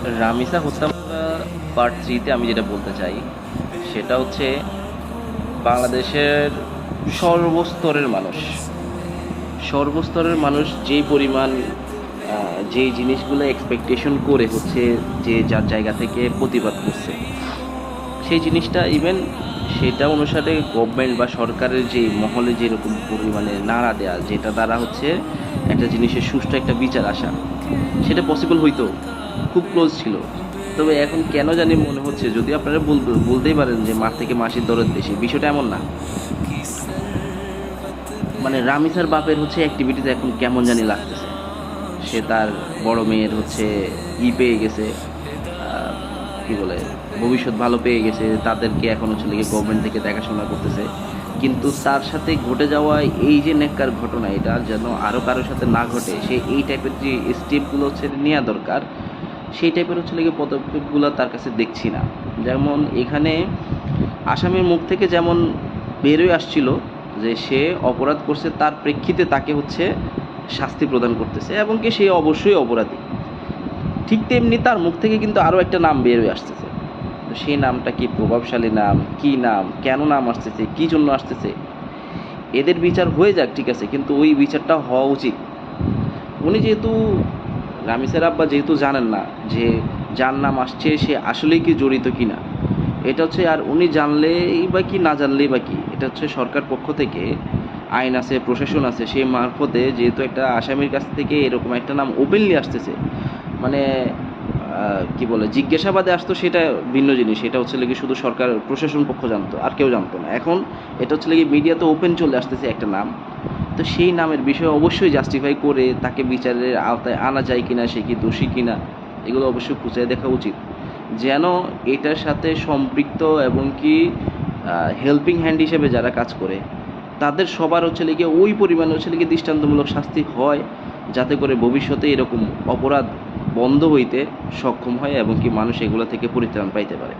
রামিসা হত্যা মামলা পার্ট 3 তে আমি যেটা বলতে চাই সেটা হচ্ছে বাংলাদেশের সর্বস্তরের মানুষ যেই পরিমাণ যেই জিনিসগুলো এক্সপেকটেশন করে হচ্ছে যে যার জায়গা থেকে প্রতিবাদ করছে সেই জিনিসটা ইভেন সেটা অনুসারে গভর্নমেন্ট বা সরকারের যে মহলে যেরকম পরিমাণে নাড়া দেয়া যেটা দ্বারা হচ্ছে একটা জিনিসের সুষ্ঠু একটা বিচার আসা সেটা পসিবল হইতো খুব ক্লোজ ছিল। তবে এখন কেন জানি মনে হচ্ছে যদি আপনারা বলতেই পারেন যে মার থেকে মাসির দরদ বেশি, বিষয়টা এমন না। মানে রামিসার বাপের হচ্ছে অ্যাক্টিভিটিস এখন কেমন জানি লাগতেছে। সে তার বড় মেয়ের হচ্ছে পেয়ে গেছে, কি বলে, ভবিষ্যৎ ভালো পেয়ে গেছে, তাদেরকে এখন হচ্ছে লিগে গভর্নমেন্ট থেকে দেখাশোনা করতেছে। কিন্তু তার সাথে ঘটে যাওয়া এই যে নেককার ঘটনা, এটা যেন আরও কারোর সাথে না ঘটে, সে এই টাইপের যে স্টেপগুলো হচ্ছে নেওয়া দরকার সেই টাইপের হচ্ছে লেগে পদক্ষেপগুলো তার কাছে দেখছি না। যেমন এখানে আসামির মুখ থেকে যেমন বেরোয় আসছিল যে সে অপরাধ করছে, তার প্রেক্ষিতে তাকে হচ্ছে শাস্তি প্রদান করতেছে এবং কি সে অবশ্যই অপরাধী, ঠিক তেমনি তার মুখ থেকে কিন্তু আরও একটা নাম বের হয়ে আসতেছে। তো সেই নামটা কি প্রভাবশালী নাম, কি নাম, কেন নাম আসতেছে, কী জন্য আসতেছে, এদের বিচার হয়ে যাক, ঠিক আছে, কিন্তু ওই বিচারটা হওয়া উচিত। উনি যেহেতু, রামিসের আব্বা যেহেতু জানেন না যে যার নাম আসছে সে আসলেই কি জড়িত কি না, এটা হচ্ছে, আর উনি জানলেই বা কি না জানলেই বা কি, এটা হচ্ছে সরকার পক্ষ থেকে আইন আছে, প্রশাসন আছে, সেই মারফতে যেহেতু একটা আসামির কাছ থেকে এরকম একটা নাম ওপেনলি আসতেছে, মানে কি বলে, জিজ্ঞাসাবাদে আসতো সেটা ভিন্ন জিনিস, সেটা হচ্ছে কি শুধু সরকার প্রশাসন পক্ষ জানতো, আর কেউ জানতো না। এখন এটা হচ্ছে কি মিডিয়াতে ওপেন চলে আসতেছে একটা নাম, তো সেই নামের বিষয়ে অবশ্যই জাস্টিফাই করে তাকে বিচারের আওতায় আনা যায় কিনা, সে কি দোষী কিনা, এগুলো অবশ্যই খুঁজে দেখা উচিত, যেন এটার সাথে সম্পৃক্ত এবং কি হেল্পিং হ্যান্ড হিসেবে যারা কাজ করে তাদের সবার হচ্ছে লিগে ওই পরিমাণে হচ্ছে লিগে দৃষ্টান্তমূলক শাস্তি হয়, যাতে করে ভবিষ্যতে এরকম অপরাধ বন্ধ হইতে সক্ষম হয় এবং কি মানুষ এগুলো থেকে পরিত্রাণ পাইতে পারে।